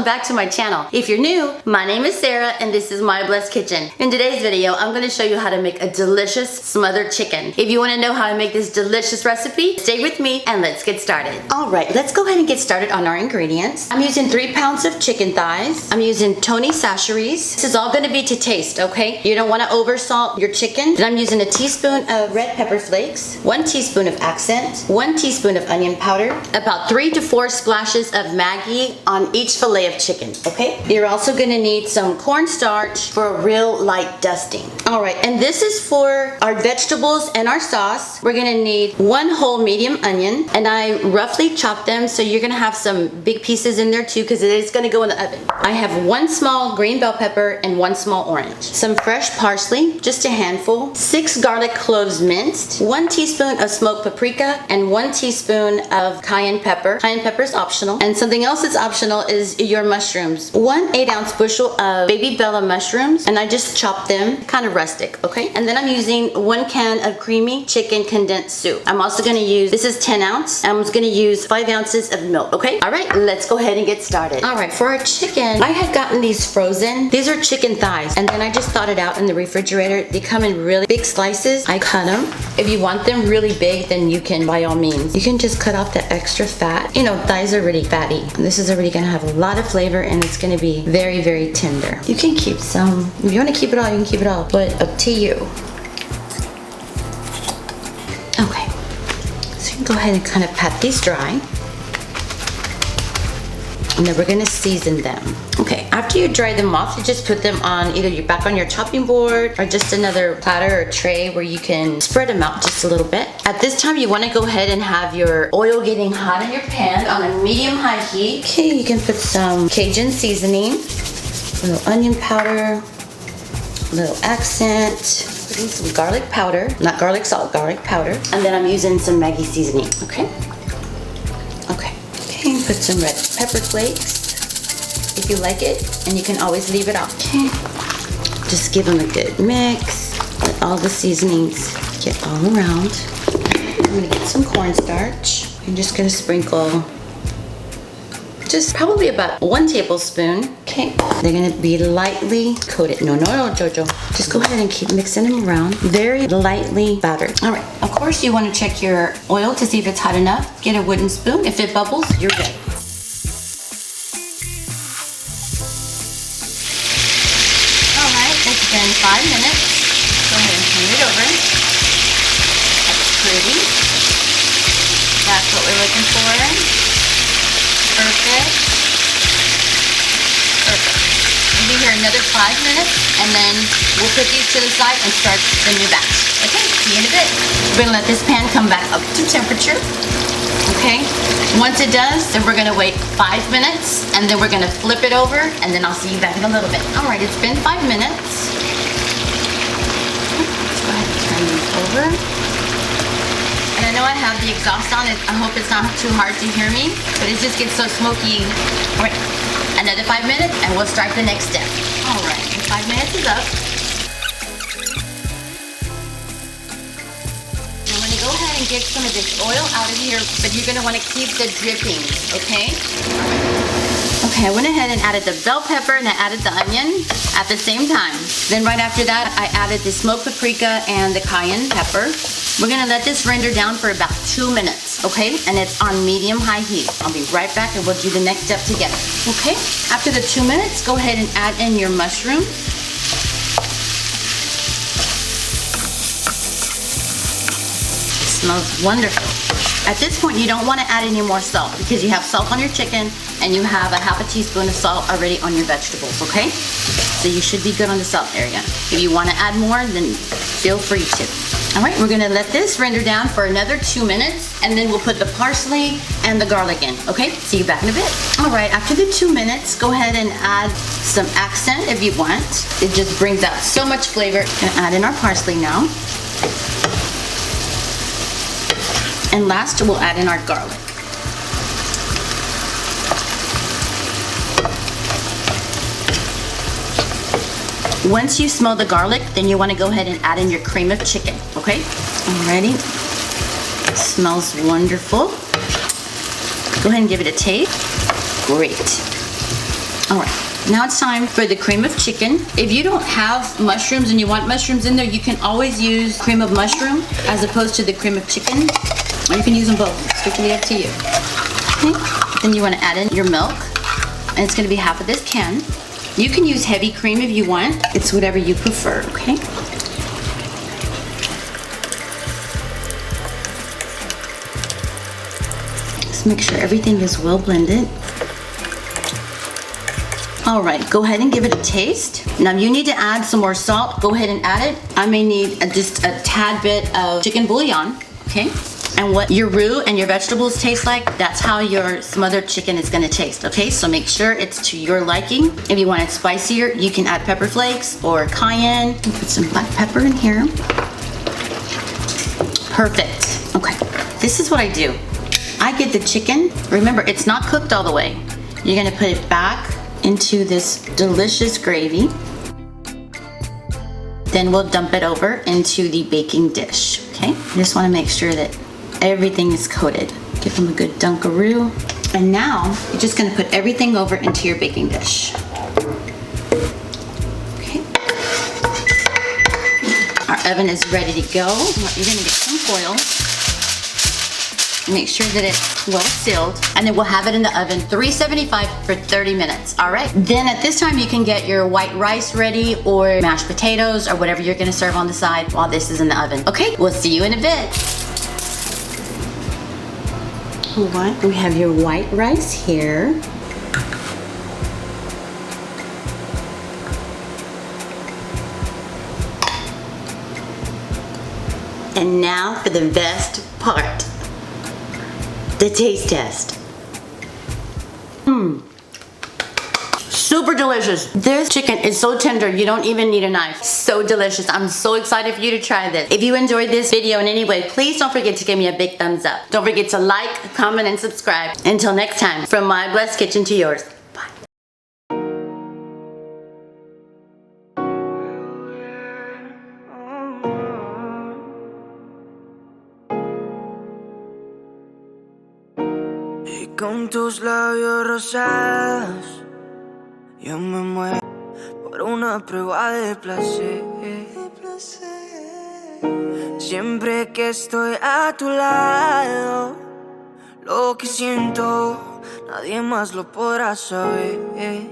back to my channel. If you're new, my name is Sarah and this is My Blessed Kitchen. In today's video, I'm going to show you how to make a delicious smothered chicken. If you want to know how to make this delicious recipe, stay with me and let's get started. Alright, let's go ahead and get started on our ingredients. I'm using 3 pounds of chicken thighs. I'm using Tony Chachere's. This is all going to be to taste, okay? You don't want to oversalt your chicken. Then I'm using a teaspoon of red pepper flakes, 1 teaspoon of accent, 1 teaspoon of onion powder, about 3 to 4 splashes of Maggi on each fillet of chicken, okay? You're also gonna need some cornstarch for a real light dusting. All right, and this is for our vegetables and our sauce. We're gonna need 1 whole medium onion, and I roughly chopped them, so you're gonna have some big pieces in there too, because it is gonna go in the oven. I have 1 small green bell pepper and 1 small orange. Some fresh parsley, just a handful. 6 garlic cloves minced, 1 teaspoon of smoked paprika, and 1 teaspoon of cayenne pepper. Cayenne pepper is optional. And something else that's optional is your mushrooms. 1 8-ounce bushel of baby Bella mushrooms, and I just chopped them kind of rustic, okay? And then I'm using 1 can of creamy chicken condensed soup. I'm also gonna use, this is 10 ounce. I'm just gonna use 5 ounces of milk, okay? All right, let's go ahead and get started. All right, for our chicken, I had gotten these frozen. These are chicken thighs, and then I just thawed it out in the refrigerator. They come in really big slices. I cut them. If you want them really big, then you can, by all means. You can just cut off the extra fat. You know, thighs are really fatty. This is already gonna have a lot of flavor, and it's gonna be very, very tender. You can keep some. If you wanna keep it all, you can keep it all, but up to you. Okay, so you can go ahead and kind of pat these dry. And then we're gonna season them. Okay, after you dry them off, you just put them on either back on your chopping board or just another platter or tray where you can spread them out just a little bit. At this time, you wanna go ahead and have your oil getting hot in your pan on a medium-high heat. Okay, you can put some Cajun seasoning, a little onion powder, a little accent, putting some garlic powder, not garlic salt, garlic powder, and then I'm using some Maggi seasoning, okay? Okay. Okay, put some red pepper flakes if you like it, and you can always leave it off. Okay, just give them a good mix. Let all the seasonings get all around. I'm gonna get some cornstarch. I'm just gonna sprinkle just probably about 1 tablespoon. Okay, they're gonna be lightly coated. No, Jojo. Just go ahead and keep mixing them around. Very lightly battered. All right, of course you wanna check your oil to see if it's hot enough. Get a wooden spoon. If it bubbles, you're good. All right, it's been 5 minutes. Go ahead and turn it over. That's pretty. That's what we're looking for. Perfect. Perfect. We'll be here another 5 minutes, and then we'll put these to the side and start the new batch. Okay, see you in a bit. We're gonna let this pan come back up to temperature. Okay, once it does, then we're gonna wait 5 minutes, and then we're gonna flip it over, and then I'll see you back in a little bit. All right, it's been 5 minutes. Let's go ahead and turn these over. And I know I have the exhaust on. I hope it's not too hard to hear me, but it just gets so smoky. All right, another 5 minutes and we'll start the next step. All right, 5 minutes is up. I'm gonna go ahead and get some of this oil out of here, but you're gonna wanna keep the drippings, okay? Okay, I went ahead and added the bell pepper and I added the onion at the same time. Then right after that, I added the smoked paprika and the cayenne pepper. We're gonna let this render down for about 2 minutes, okay? And it's on medium-high heat. I'll be right back and we'll do the next step together. Okay, after the 2 minutes, go ahead and add in your mushroom. It smells wonderful. At this point, you don't wanna add any more salt because you have salt on your chicken and you have a half a teaspoon of salt already on your vegetables, okay? So you should be good on the salt area. If you wanna add more, then feel free to. All right, we're gonna let this render down for another 2 minutes, and then we'll put the parsley and the garlic in, okay? See you back in a bit. All right, after the 2 minutes, go ahead and add some accent if you want. It just brings out so much flavor. Gonna add in our parsley now. And last, we'll add in our garlic. Once you smell the garlic, then you want to go ahead and add in your cream of chicken, okay? Alrighty. It smells wonderful. Go ahead and give it a taste. Great. All right, now it's time for the cream of chicken. If you don't have mushrooms and you want mushrooms in there, you can always use cream of mushroom as opposed to the cream of chicken. Or you can use them both, it's strictly up to you. Okay, then you wanna add in your milk, and it's gonna be half of this can. You can use heavy cream if you want. It's whatever you prefer, okay? Just make sure everything is well blended. All right, go ahead and give it a taste. Now you need to add some more salt. Go ahead and add it. I may need just a tad bit of chicken bouillon, okay? And what your roux and your vegetables taste like, that's how your smothered chicken is gonna taste, okay? So make sure it's to your liking. If you want it spicier, you can add pepper flakes or cayenne. Put some black pepper in here. Perfect, okay. This is what I do. I get the chicken. Remember, it's not cooked all the way. You're gonna put it back into this delicious gravy. Then we'll dump it over into the baking dish, okay? You just wanna make sure that everything is coated. Give them a good dunkaroo. And now, you're just gonna put everything over into your baking dish. Okay. Our oven is ready to go. You're gonna get some foil. Make sure that it's well sealed, and then we'll have it in the oven 375 for 30 minutes, all right? Then at this time you can get your white rice ready or mashed potatoes or whatever you're gonna serve on the side while this is in the oven. Okay, we'll see you in a bit. All right, we have your white rice here. And now for the best part. The taste test. Super delicious. This chicken is so tender, you don't even need a knife. So delicious. I'm so excited for you to try this. If you enjoyed this video in any way, please don't forget to give me a big thumbs up. Don't forget to like, comment, and subscribe. Until next time, from my blessed kitchen to yours. Con tus labios rosados, yo me muero por una prueba de placer. Siempre que estoy a tu lado, lo que siento, nadie más lo podrá saber.